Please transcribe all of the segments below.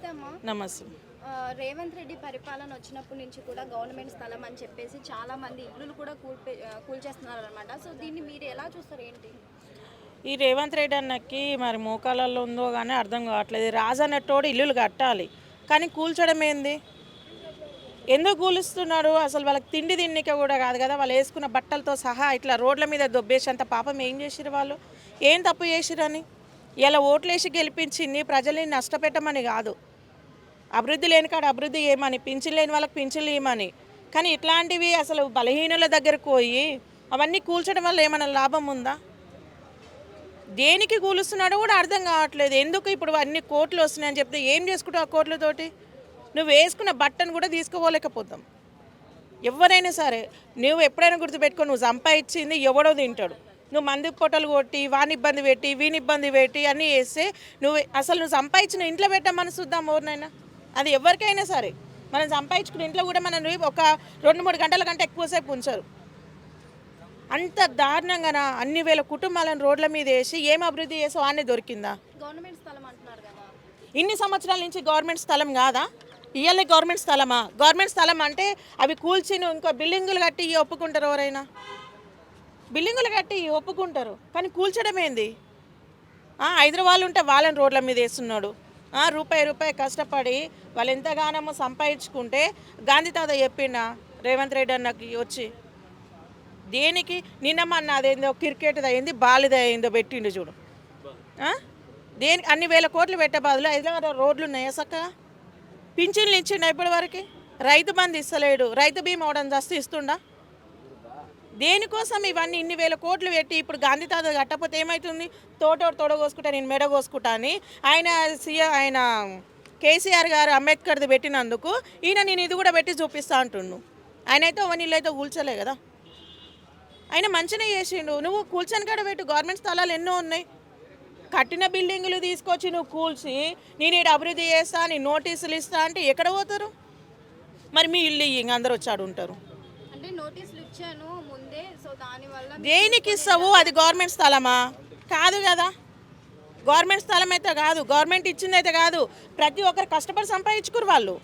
నమస్తే అమ్మా. నమస్తే. రేవంత్ రెడ్డి పరిపాలన వచ్చినప్పటి నుంచి కూడా గవర్నమెంట్ స్థలం అని చెప్పేసి చాలా మంది ఇల్లులు కూడా కూల్చేస్తున్నారు అనమాట. సో దీన్ని మీరు ఎలా చూస్తారు ఏంటి? ఈ రేవంత్ రెడ్డి అన్నకి మరి మోకాలలో ఉందో కానీ అర్థం కావట్లేదు. రాజన్నట్టోడు ఇల్లులు కట్టాలి కానీ కూల్చడం ఏంది? ఎందుకు కూలుస్తున్నాడు? అసలు వాళ్ళకి తిండి తిన్నిక కూడా కాదు కదా. వాళ్ళు వేసుకున్న బట్టలతో సహా ఇట్లా రోడ్ల మీద దొబ్బేసేంత పాపం ఏం చేసిరు వాళ్ళు? ఏం తప్పు చేసిరని? ఇలా ఓట్లేసి గెలిపించింది ప్రజల్ని నష్టపెట్టమని కాదు, అభివృద్ధి లేని కాడ అభివృద్ధి ఏమని, పింఛన్ లేని వాళ్ళకి పింఛన్లు ఏమని. కానీ ఇట్లాంటివి అసలు బలహీనుల దగ్గరకు పోయి అవన్నీ కూల్చడం వల్ల ఏమైనా లాభం ఉందా? దేనికి కూలుస్తున్నాడో కూడా అర్థం కావట్లేదు. ఎందుకు ఇప్పుడు అన్ని కోట్లు వస్తున్నాయని చెప్తే ఏం చేసుకుంటావు ఆ కోట్లతోటి? నువ్వు వేసుకున్న బట్టను కూడా తీసుకోలేకపోతాం. ఎవరైనా సరే నువ్వు ఎప్పుడైనా గుర్తుపెట్టుకో, నువ్వు సంపాదించింది ఎవడో తింటాడు. నువ్వు మంది పొట్టలు కొట్టి వాని ఇబ్బంది పెట్టి వీని ఇబ్బంది పెట్టి అన్నీ వేస్తే నువ్వు సంపాదించిన ఇంట్లో పెట్టమని చూద్దాం ఎవరినైనా. అది ఎవరికైనా సరే మనం సంపాదించుకున్న ఇంట్లో కూడా మనం ఒక 2-3 గంటల కంటే ఎక్కువసేపు ఉంచరు. అంత దారుణంగా అన్ని వేల కుటుంబాలను రోడ్ల మీద వేసి ఏం అభివృద్ధి చేసో వాడిని దొరికిందా? గవర్నమెంట్ స్థలం అంటున్నారు కదా, ఇన్ని సంవత్సరాల నుంచి గవర్నమెంట్ స్థలం కాదా? ఇవాళ గవర్నమెంట్ స్థలమా? గవర్నమెంట్ స్థలం అంటే అవి కూల్చి ఇంకో బిల్డింగులు కట్టి ఒప్పుకుంటారు. ఎవరైనా బిల్డింగులు కట్టి ఒప్పుకుంటారు కానీ కూల్చడం ఏంది? హైదరాబాద్ ఉంటే వాళ్ళని రోడ్ల మీద వేస్తున్నాడు. రూపాయి కష్టపడి వాళ్ళు ఎంతగానో సంపాదించుకుంటే గాంధీ తాత చెప్పిండా రేవంత్ రెడ్డి అన్నకి వచ్చి దేనికి? నిన్నమన్న అదేందో క్రికెట్ అయింది బాలిది అయిందో పెట్టిండు చూడు. దేనికి అన్ని వేల కోట్లు పెట్టే బదులు హైదరాబాద్ రోడ్లు ఉన్నాయా చక్కగా? పింఛన్లు ఇచ్చిండా ఇప్పటి వరకు? రైతు బంధు ఇస్తలేడు. రైతు బీమా అవడం జస్ట్ ఇస్తుండా? దేనికోసం ఇవన్నీ ఇన్ని వేల కోట్లు పెట్టి ఇప్పుడు గాంధీ తాత కట్టకపోతే ఏమవుతుంది? తోడగోసుకుంటా నేను మెడ కోసుకుంటా అని ఆయన కేసీఆర్ గారు అంబేద్కర్ది పెట్టినందుకు ఈయన నేను ఇది కూడా పెట్టి చూపిస్తా అంటుండు. ఆయన అయితే నీళ్ళైతే కూల్చలే కదా. ఆయన మంచిగా చేసిండు. నువ్వు కూల్చని కాడ పెట్టు. గవర్నమెంట్ స్థలాలు ఎన్నో ఉన్నాయి. కట్టిన బిల్డింగులు తీసుకొచ్చి నువ్వు కూల్చి నేను ఇక్కడ అభివృద్ధి చేస్తా, నీ నోటీసులు ఇస్తా అంటే ఎక్కడ పోతారు? మరి మీ ఇల్లు ఇంక అందరు వచ్చాడు ఉంటారు అంటే నోటీసులు ఇచ్చాను ముందే, సో దానివల్ల దేనికి ఇస్తావు? అది గవర్నమెంట్ స్థలమా? కాదు కదా. గవర్నమెంట్ స్థలం అయితే కాదు, గవర్నమెంట్ ఇచ్చింది అయితే కాదు. ప్రతి ఒక్కరు కష్టపడి సంపాదించుకురు. వాళ్ళు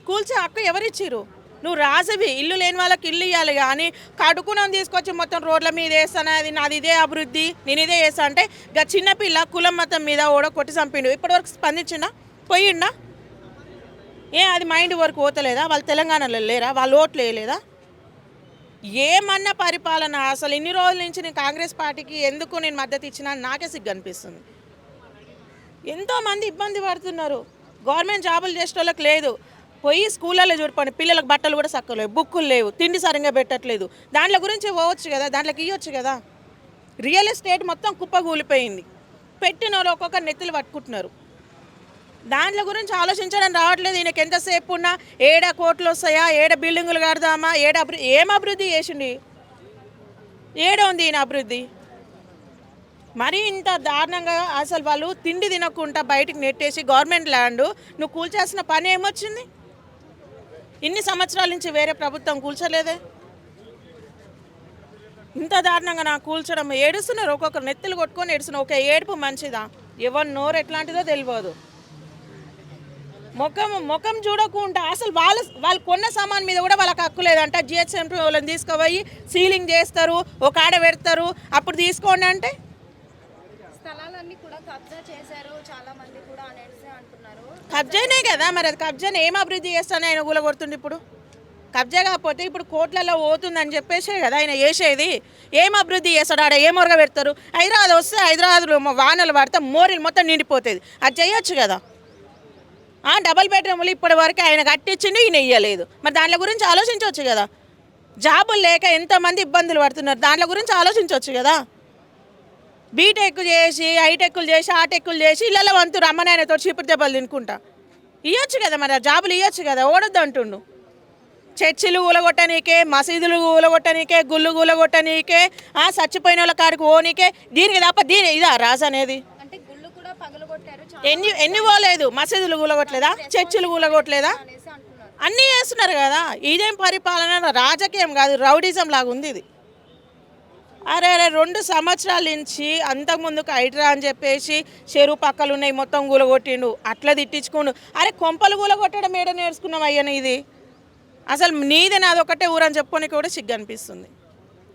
కూల్చే హక్కు ఎవరిచ్చిరు? నువ్వు రాజవి. ఇల్లు లేని వాళ్ళకి ఇల్లు ఇవ్వాలి కానీ కడుకునం తీసుకొచ్చి మొత్తం రోడ్ల మీద వేస్తాను, అది నాది ఇదే అభివృద్ధి నేను ఇదే చేస్తా అంటే ఇక చిన్నపిల్ల కులం మతం మీద ఓడో కొట్టి చంపిండు. ఇప్పటివరకు స్పందించిండా? పోయిండా? అది మైండ్ వరకు పోతలేదా? వాళ్ళు తెలంగాణలో లేరా? వాళ్ళు ఓట్లు వేయలేదా? ఏమన్నా పరిపాలన అసలు ఇన్ని రోజుల నుంచి నేను కాంగ్రెస్ పార్టీకి ఎందుకు నేను మద్దతు ఇచ్చినా నాకే సిగ్గు అనిపిస్తుంది. ఎంతోమంది ఇబ్బంది పడుతున్నారు. గవర్నమెంట్ జాబులు చేసే వాళ్ళకి లేదు. పోయి స్కూళ్ళల్లో చూడిపోండి, పిల్లలకు బట్టలు కూడా చక్కలేవు, బుక్కులు లేవు, తిండి సరిగ్గా పెట్టట్లేదు. దాంట్లో గురించి పోవచ్చు కదా, దాంట్లోకి ఇవ్వచ్చు కదా. రియల్ ఎస్టేట్ మొత్తం కుప్పగూలిపోయింది. పెట్టిన వాళ్ళు ఒక్కొక్క నెత్తులు పట్టుకుంటున్నారు. దాంట్లో గురించి ఆలోచించడం రావట్లేదు. ఈయనకి ఎంతసేపు ఉన్నా ఏడ కోట్లు వస్తాయా, ఏడ బిల్డింగులు కడదామా, ఏం అభివృద్ధి చేసిండి? ఏడ ఉంది ఈయన అభివృద్ధి? మరీ ఇంత దారుణంగా అసలు వాళ్ళు తిండి తినకుండా బయటికి నెట్టేసి గవర్నమెంట్ ల్యాండ్ నువ్వు కూల్చాల్సిన పని ఏమొచ్చింది? ఇన్ని సంవత్సరాల నుంచి వేరే ప్రభుత్వం కూల్చలేదే. ఇంత దారుణంగా నాకు కూల్చడం. ఏడుస్తున్నారు, ఒక్కొక్కరు నెత్తులు కొట్టుకొని ఏడుస్తున్నారు. ఒక ఏడుపు మంచిదా? ఎవరి నోరు ఎట్లాంటిదో తెలియదు. ముఖం చూడకుండా అసలు వాళ్ళు కొన్న సామాన్ మీద కూడా వాళ్ళకి హక్కు లేదంట. జిహెచ్ఎంపీ వాళ్ళని తీసుకుపోయి సీలింగ్ చేస్తారు, ఒక ఆడ పెడతారు, అప్పుడు తీసుకోండి అంటే స్థలాలన్నీ కూడా కబ్జా చేశారు చాలా మంది కూడా అనేసి అంటున్నారు. కబ్జానే కదా. మరి అది కబ్జాని ఏం అభివృద్ధి చేస్తానని ఆయన కూలగొడుతుంది. ఇప్పుడు కబ్జా కాకపోతే ఇప్పుడు కోట్లలో పోతుందని చెప్పేసే కదా ఆయన చేసేది. ఏం అభివృద్ధి చేస్తాడు? ఆడ ఏం మొరగ పెడతారు? హైదరాబాద్ వస్తే హైదరాబాద్లో వానలు పడితే మోరీలు మొత్తం నిండిపోతుంది. అది చేయొచ్చు కదా. డబల్ బెడ్రూమ్లు ఇప్పటి వరకు ఆయన కట్టించిండు, ఈయన ఇయ్యలేదు. మరి దాంట్లో గురించి ఆలోచించవచ్చు కదా. జాబులు లేక ఎంతమంది ఇబ్బందులు పడుతున్నారు, దాంట్లో గురించి ఆలోచించవచ్చు కదా. బీటెక్ చేసి హైటెక్లు చేసి ఆటెక్కులు చేసి ఇళ్ళలో వంతురు అమ్మనాయనతో చీపురు దెబ్బలు తినుకుంటా ఇవ్వచ్చు కదా. మరి జాబులు ఇవ్వచ్చు కదా. ఓడొద్దు అంటుండు. చర్చిలు కూలగొట్టనీకే, మసీదులు కూలగొట్టనీకే, గుళ్ళు కూలగొట్టనీకే, చచ్చిపోయిన వాళ్ళ కాడికి ఓనీకే, దీనికి తప్ప ఇదా రాజు అనేది? ఎన్ని పోలేదు? మసీదులు కూలగొట్టలేదా? చర్చిలు కూలగొట్టలేదా? అన్నీ చేస్తున్నారు కదా. ఇదేం పరిపాలన? రాజకీయం కాదు, రౌడిజం లాగా ఉంది ఇది. అరే 2 సంవత్సరాల నుంచి అంతకుముందుకు హైడ్రా అని చెప్పేసి చెరువు పక్కలు ఉన్నాయి మొత్తం కూలగొట్టిండు, అట్లా తిట్టించుకోండు. అరే కొంపలు కూలగొట్టడం ఏడ నేర్చుకున్నాం అయ్యని, ఇది అసలు నీదే నాది ఒకటే ఊరని చెప్పుకొని కూడా సిగ్గు అనిపిస్తుంది.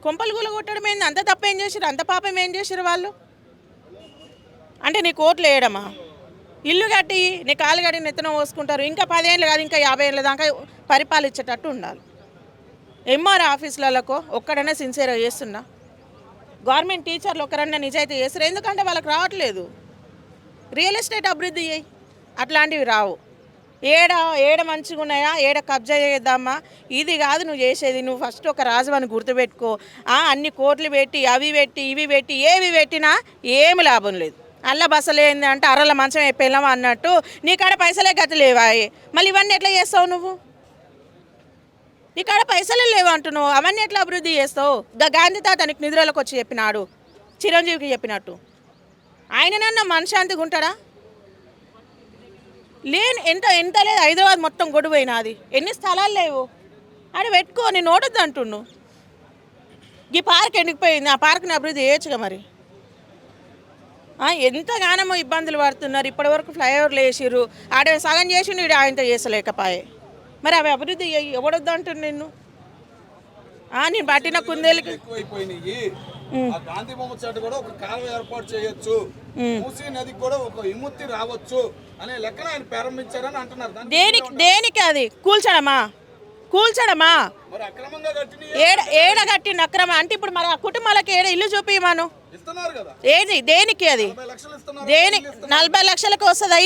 కొంపలు కూలగొట్టడం ఏంది? అంత తప్ప ఏం చేశారు, అంత పాపం ఏం చేశారు వాళ్ళు? అంటే నీ కోట్లు వేయడమా? ఇల్లు కట్టి నీ కాలు కట్టి నెత్తన పోసుకుంటారు. ఇంకా 10 ఏళ్ళు కాదు, ఇంకా 50 ఏళ్ళ దాకా పరిపాలించేటట్టు ఉండాలి. ఎంఆర్ ఆఫీసులకో ఒక్కడైనా సిన్సియర్గా చేస్తున్నా? గవర్నమెంట్ టీచర్లు ఒకరన్నా నిజాయితీ చేస్తారు, ఎందుకంటే వాళ్ళకి రావట్లేదు. రియల్ ఎస్టేట్ అభివృద్ధి చేయి, అట్లాంటివి రావు. ఏడ మంచిగా ఉన్నాయా, ఏడ కబ్జా చేద్దామా, ఇది కాదు నువ్వు చేసేది. నువ్వు ఫస్ట్ ఒక రాజువని గుర్తుపెట్టుకో. అన్ని కోట్లు పెట్టి అవి పెట్టి ఇవి పెట్టి ఏవి పెట్టినా ఏమి లాభం లేదు. అల్ల బసలేంది అంటే అరల మంచం అయిపోయినామా అన్నట్టు నీ కాడ పైసలే గతి లేవాయి. మళ్ళీ ఇవన్నీ ఎట్లా చేస్తావు నువ్వు? నీ కాడ పైసలే లేవు అంటున్నావు, అవన్నీ ఎట్లా అభివృద్ధి చేస్తావు? గాంధీ తాత నీకు నిధులకు వచ్చి చెప్పినాడు, చిరంజీవికి చెప్పినట్టు. ఆయననన్నా మనశాంతిగా ఉంటాడా? ఎంత లేదు. హైదరాబాద్ మొత్తం గొడవైనాది, ఎన్ని స్థలాలు లేవు, ఆడ పెట్టుకో. నేను నోటొద్దు అంటున్నాను. ఈ పార్క్ ఎండిపోయింది, ఆ పార్క్ని అభివృద్ధి చేయొచ్చుగా మరి. ఎంతగానో ఇబ్బందులు పడుతున్నారు. ఇప్పటివరకు ఫ్లైఓవర్లు వేసిర్రు, ఆడ సగం చేసిండు, ఈడ ఆయనతో చేసలేకపోయే. మరి అవి అభివృద్ధి ఎవడొద్దు అంటున్నాను నిన్ను. నేను పట్టిన కుందేలకి ఎక్కువైపోయినాయి. గాంధీ బొమ్మ చాటు కూడా ఒక కాలువ ఏర్పాటు చేయొచ్చు, మూసీ నదికి కూడా ఒక విముక్తి రావచ్చు అనే లెక్కన ఆయన ప్రారంభించారని అంటున్నారు. దేనికి అది కూల్చడమా? మరి అక్రమంగా కట్టిన ఏడ కట్టిన అక్రమ అంటే ఇప్పుడు మరి ఆ కుటుంబాలకి ఏడ ఇల్లు చూపిమను ఇస్తున్నారు కదా. ఏది దేనికి? అది 40 లక్షలు ఇస్తున్నారు. 40 లక్షలకు వస్తుందా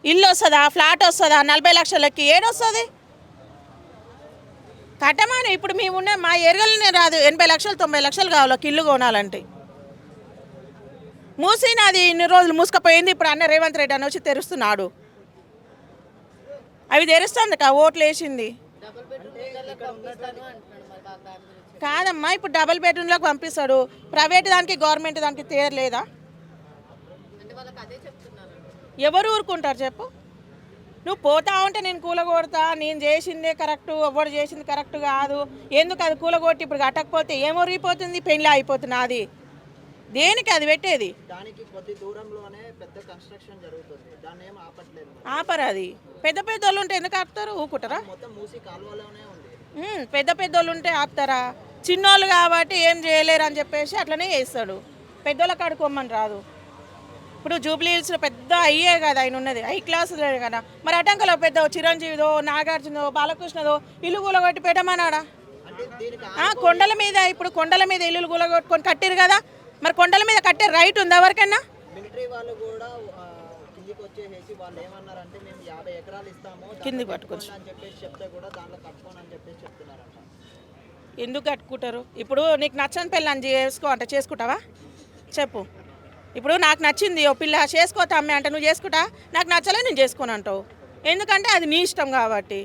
ఇల్లు వస్తుందా? ఫ్లాట్ వస్తుందా? 40 లక్షలకి ఏడొస్తుంది? కట్టమాను. ఇప్పుడు మేమున్న మా ఏరియాలోనే రాదు, 80 లక్షలు 90 లక్షలు కావాలి ఒక ఇల్లు కొనాలంటే. మూసినా అది ఇన్ని రోజులు మూసుకపోయింది, ఇప్పుడు అన్న రేవంత్ రెడ్డి అని వచ్చి తెరుస్తున్నాడు. అవి తెరుస్తుంది ఓట్లు వేసింది కాదమ్మా. ఇప్పుడు డబుల్ బెడ్రూమ్లోకి పంపిస్తాడు, ప్రైవేట్ దానికి గవర్నమెంట్ దానికి తేరలేదా? ఎవరు ఊరుకుంటారు చెప్పు? నువ్వు పోతా ఉంటే నేను కూలగొడతా, నేను చేసిందే కరెక్టు, ఎవరు చేసింది కరెక్ట్ కాదు, ఎందుకు అది కూలగొట్టి ఇప్పుడు కట్టకపోతే ఏమొరిగిపోతుంది, పెళ్ళి అయిపోతుంది. అది దేనికి అది పెట్టేది? దానికి కొద్ది దూరంలోనే పెద్ద కన్స్ట్రక్షన్ జరుగుతుంది, దాన్ని ఏం ఆపట్లేదు. ఆపరు. అది పెద్ద వాళ్ళు ఉంటే ఎందుకు ఆపుతారు? ఊకుంటారా? మొత్తం మూసి కాలువలోనే ఉంది. పెద్ద వాళ్ళు ఉంటే ఆపుతారా? చిన్నోళ్ళు కాబట్టి ఏం చేయలేరు అని చెప్పేసి అట్లనే చేస్తాడు. పెద్దోళ్ళకి ఆడుకోమని రాదు. ఇప్పుడు జూబ్లీ హిల్స్లో పెద్ద అయ్యే కదా ఆయన ఉన్నది, హై క్లాసులే కదా. మరి అటంకలో పెద్ద చిరంజీవిదో నాగార్జునదో బాలకృష్ణదో ఇల్లు కూలగొట్టి పెట్టమన్నాడా? కొండల మీద ఇప్పుడు కొండల మీద ఇల్లు కూలగొట్టుకొని కట్టిరు కదా, మరి కొండల మీద కట్టే రైట్ ఉంది ఎవరికైనా? మిలిటరీ వాళ్ళు కూడా కిందికి వచ్చేసి వాళ్ళు ఏమన్నారంటే మేము 50 ఎకరాలు ఇస్తాము కిందికి పట్టుకోవచ్చు అని చెప్పేసి చెప్తే కూడా దాంట్లో కట్టుకోని అని చెప్పేసి చెప్తున్నారంట. ఎందుకు కట్టుకుంటారు? ఇప్పుడు నీకు నచ్చని పిల్లని చేసుకుంటావా చెప్పు? ఇప్పుడు నాకు నచ్చింది ఓ పిల్ల చేసుకోతా అమ్మే అంటే నువ్వు చేసుకుంటా, నాకు నచ్చలే నేను చేసుకోను అంటావు. ఎందుకంటే అది నీ ఇష్టం కాబట్టి.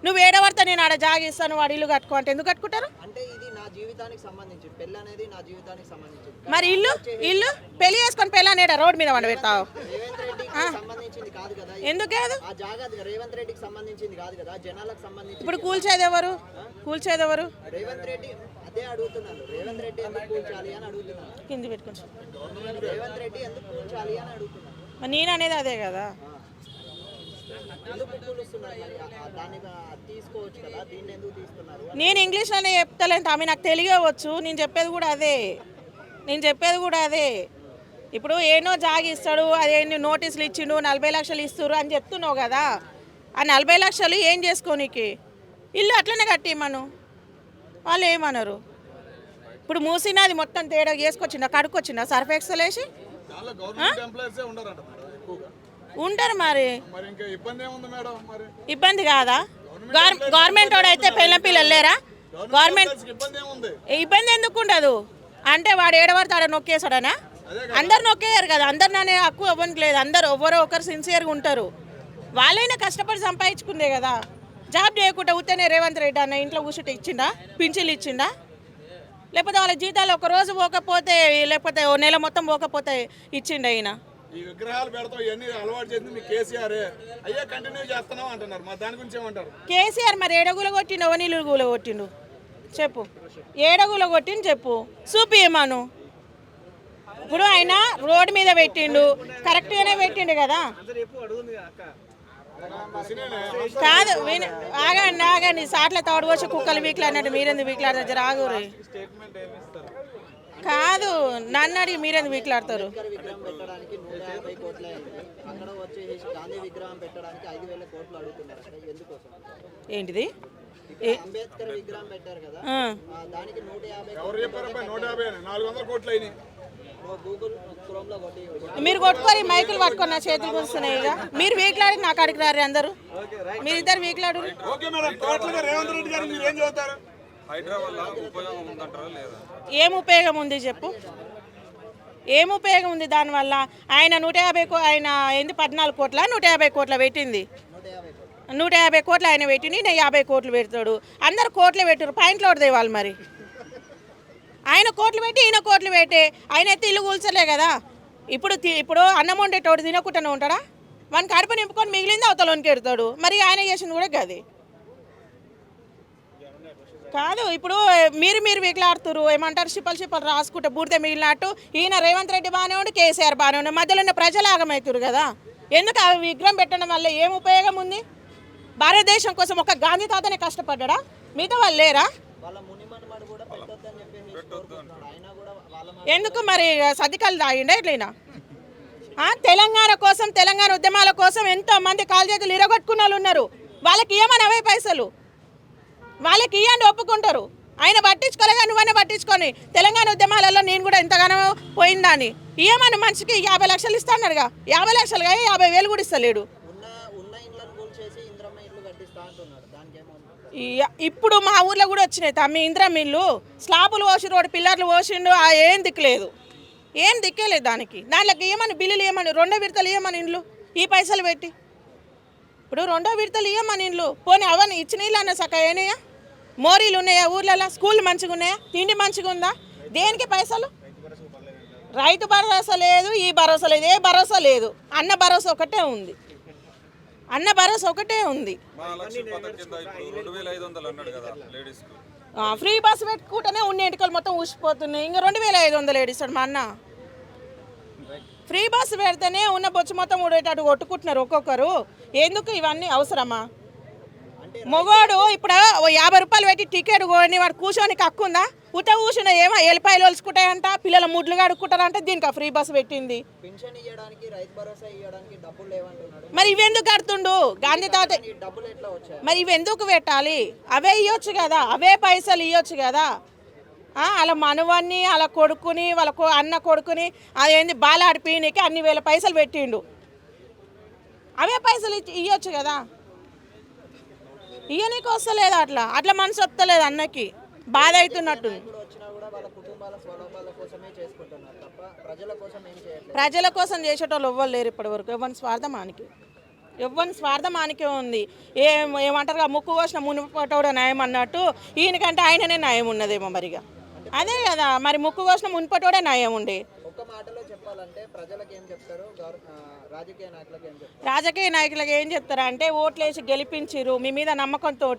నువ్వు ఏడవర్తా నేను ఆడ జాగిస్తాను వాడు ఇల్లు కట్టుకో అంటే ఎందుకు కట్టుకుంటారు? అంటే ఇది నా జీవితానికి సంబంధించి, పెళ్ళి అనేది నా జీవితానికి సంబంధించి. మరి ఇల్లు పెళ్లి చేసుకొని పెళ్ళి రోడ్ మీద వండ పెడతావు? రేవంత్ రెడ్డికి సంబంధించింది కాదు కదా. ఎందుకు కాదు? ఆ జాగా రేవంత్ రెడ్డికి సంబంధించింది కాదు కదా, జనాలకు సంబంధించి. ఇప్పుడు కూల్చేది ఎవరు? రేవంత్ రెడ్డి అదే అడుగుతున్నాను. రేవంత్ రెడ్డి ఎందుకు కూల్చాలి అని అడుగుతున్నాను. కింది పెట్టుకుని రేవంత్ రెడ్డి ఎందుకు కూల్చాలి అని అడుగుతున్నాను. మరి నేను అనేది అదే కదా. ఎందుకు కూలుస్తున్నారు? దాన్ని తీసుకోవచ్చు కదా, దీన్ని ఎందుకు తీస్తున్నారు? నేను ఇంగ్లీష్లోనే చెప్తలేను తమ్మి, నాకు తెలుగే వచ్చు. నేను చెప్పేది కూడా అదే. ఇప్పుడు ఏనో జాగిస్తాడు, అదేంటి నోటీసులు ఇచ్చిండు, 40 లక్షలు ఇస్తారు అని చెప్తున్నావు కదా. ఆ 40 లక్షలు ఏం చేసుకోనీకి? ఇల్లు అట్లనే కట్టిమ్మను, వాళ్ళు ఏమన్నారు? ఇప్పుడు మూసినా అది మొత్తం తేడా చేసుకొచ్చిందా, కడుక్కొచ్చిందా సర్ఫ్ ఎక్సెల్ వేసి? ఉంటారు మరి. ఇబ్బంది కాదా? గవర్నమెంట్ వాడు అయితే పిల్లలు లేరా? గవర్నమెంట్ ఇబ్బంది ఎందుకు ఉండదు అంటే వాడు ఏడవడితే ఆడ నొక్కేసాడనా? అందరు నొక్కేయారు కదా, అందరు నానే హక్కు ఇవ్వనికి లేదు. అందరు ఎవరో ఒకరు సిన్సియర్గా ఉంటారు. వాళ్ళైనా కష్టపడి సంపాదించుకుందే కదా. జాబ్ చేయకుండా ఉత్తనే రేవంత్ రెడ్డి అన్న ఇంట్లో కూర్చుంటే ఇచ్చిండా? పింఛన్లు ఇచ్చిండా? లేకపోతే వాళ్ళ జీతాలు ఒక రోజు పోకపోతే, లేకపోతే ఓ నెల మొత్తం పోకపోతే ఇచ్చిండు అయినా? ఈ విగ్రహాలు పెడతాం ఇవన్నీ అలవాటు చేసింది మీ కేసీఆర్, అయ్యే కంటిన్యూ చేస్తున్నాం అంటున్నారు. మరి దాని గురించి ఏమంటారు? కేసీఆర్ మరి ఏడగుల కొట్టిండు, ఓ నీళ్ళు కూల కొట్టిండు. చెప్పు ఏడగుల కొట్టింది చెప్పు చూపియమాను. ఇప్పుడు ఆయన రోడ్డు మీద పెట్టిండు, కరెక్ట్గానే పెట్టిండు కదా. కాదు ఆగండి సాట్ల తోడు వచ్చి కుక్కలు వీక్లు అన్నట్టు మీరెందుకు వీక్లాడతారు? రాగురి కాదు నన్ను అడిగి మీరెందుకు వీక్లాడతారు? విగ్రహం పెట్టడానికి 150 కోట్లే అయింది. అక్కడ వచ్చేసి గాంధీ విగ్రహం పెట్టడానికి 5,000 కోట్లు అడుగుతున్నారు. ఎందుకోసం? ఏంటిది? అంబేద్కర్ విగ్రహం పెట్టారు కదా, దానికి 150 ఎవరు చెప్పారు? 150 400 కోట్లు అయినాయి. గూగుల్ క్రోమ్ లో కొట్టి మీరు కొట్టుకొని మైకులు పట్టుకొని నా చేతులు కూర్చున్నాయి. ఇక మీరు వీక్లాడి నాకు అడిగి రారు అందరూ, మీరిద్దరు వీక్లాడు. ఓకే మేడం, టోటల్ గా రేవంత్ రెడ్డి గారు మీరు ఏం చదువుతారు? ఏం ఉపయోగం ఉంది చెప్పు? ఏం ఉపయోగం ఉంది దానివల్ల? ఆయన 150 ఆయన ఏంది 14 కోట్ల 150 కోట్ల పెట్టింది. 150 కోట్లు ఆయన పెట్టింది, నేను 50 కోట్లు పెడతాడు. అందరు కోట్లు పెట్టారు, పాయింట్లు ఒకటి తేవాలి మరి. ఆయన కోట్లు పెట్టి ఈయన కోట్లు పెట్టి ఆయన అయితే ఇల్లు కూల్చలే కదా. ఇప్పుడు అన్నం వండేటోడు తినకుండానే ఉంటాడా? వాని కడుపు నింపుకొని మిగిలింది అవతలోనికి ఎడతాడు. మరి ఆయన చేసింది కూడా గది కాదు. ఇప్పుడు మీరు వీక్లాడుతురు ఏమంటారు? చిప్పలు రాసుకుంటే బూడితే మిగిలినట్టు. ఈయన రేవంత్ రెడ్డి బాగానే ఉండి, కేసీఆర్ బాగానే ఉండి, మధ్యలో ఉన్న ప్రజలు ఆగమవుతారు కదా. ఎందుకు ఆ విగ్రహం పెట్టడం వల్ల ఏం ఉపయోగం ఉంది? భారతదేశం కోసం ఒక గాంధీ తాతనే కష్టపడ్డా, మిగతా వాళ్ళు లేరా? ఎందుకు మరి సర్దికాలు తాగిండే ఎట్లయినా? తెలంగాణ కోసం, తెలంగాణ ఉద్యమాల కోసం ఎంతో మంది కాలు చేతులు ఇరగొట్టుకున్న వాళ్ళు ఉన్నారు. వాళ్ళకి ఇవ్వమని అవే పైసలు, వాళ్ళకి ఇవ్వండి ఒప్పుకుంటారు. ఆయన పట్టించుకోలేగా, నువ్వనే పట్టించుకొని తెలంగాణ ఉద్యమాలలో నేను కూడా ఎంతగానో పోయిందాన్ని. ఇవ్వమని మనిషికి 50 లక్షలు ఇస్తా అన్నాడుగా. 50 లక్షలుగా 50,000 కూడా ఇస్తలేడు. ఇప్పుడు మా ఊర్లో కూడా వచ్చినాయి తమ్మి ఇంద్రం ఇల్లు. స్లాబులు పోసి రోడ్డు పిల్లర్లు పోసిండు, ఏం దిక్కులేదు, ఏం దిక్కేలేదు దానికి. దాంట్లోకి ఏమని బిల్లులు ఏమని 2 విడతలు ఇవ్వమని ఇండ్లు ఈ పైసలు పెట్టి. ఇప్పుడు 2 విడతలు ఇవ్వమని ఇండ్లు పోనీ అవన్నీ ఇచ్చిన ఇల్లు అన్న సక్క అయినాయా? మోరీలు ఉన్నాయా ఊర్లలో? స్కూల్ మంచిగా ఉన్నాయా? తిండి మంచిగా ఉందా? దేనికి పైసలు? రైతు భరోసా లేదు, ఈ భరోసా లేదు, ఏ భరోసా లేదు. అన్న భరోసా ఒకటే ఉంది, అన్న భరోసా ఒకటే ఉంది. ఫ్రీ బస్సు పెట్టుకుంటేనే ఉన్న ఎంటికలు మొత్తం ఊసిపోతున్నాయి. ఇంకా 2,500 ఏడిస్తాడు మా అన్న. ఫ్రీ బస్సు పెడితేనే ఉన్న బొచ్చు మొత్తం ఊడేటట్టు కొట్టుకుంటున్నారు ఒక్కొక్కరు. ఎందుకు ఇవన్నీ అవసరమా? మొగోడు ఇప్పుడు 50 రూపాయలు పెట్టి టికెట్ కొని వాడు కూర్చొని కక్కుందా? ఉత కూర్చున్న ఏమో ఎల్లిపాయలు వలుచుకుంటాయంట, పిల్లల ముడ్లు కడుక్కుంటారంట. దీనికి ఫ్రీ బస్సు పెట్టింది. మరి ఇవెందుకు కడుతుండు గాంధీ తాత? మరి ఇవెందుకు పెట్టాలి? అవే ఇవ్వచ్చు కదా, అవే పైసలు ఇవ్వచ్చు కదా. అలా మనవన్ని అలా కొడుకుని వాళ్ళ అన్న కొడుకుని అదేంది బాలాడిపోయినకి అన్ని వేల పైసలు పెట్టిండు. అవే పైసలు ఇవ్వచ్చు కదా. ఇయ్యనీకి వస్తలేదు, అట్లా మనసు వస్తలేదు అన్నకి. బాధ అవుతున్నట్టు. ప్రజల కోసం చేసేటోళ్ళు ఎవ్వరు లేరు ఇప్పటి వరకు. ఎవరిని స్వార్థమానికే ఉంది. ఏమంటారు ముక్కు కోసిన మునిపటోడ న్యాయం అన్నట్టు ఈయనకంటే ఆయననే న్యాయం ఉన్నదేమో మరిగా. అదే కదా మరి, ముక్కు కోసిన మునిపటోడే న్యాయం ఉండే. ఒక్క మాటలో చెప్పాలంటే ప్రజలకు ఏం చెప్తారు, రాజకీయ నాయకులకు ఏం చెప్తారు? రాజకీయ నాయకులకు ఏం చెప్తారా అంటే ఓట్లేసి గెలిపించిరు, మీ మీద నమ్మకంతో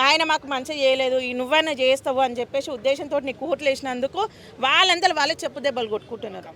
ఆయన మాకు మంచిగా చేయలేదు, నువ్వైనా చేస్తావు అని చెప్పేసి ఉద్దేశంతో నీకు ఓట్లు వేసినందుకు వాళ్ళంతా వాళ్ళే చెప్పు దెబ్బలు కొట్టుకుంటున్నారు.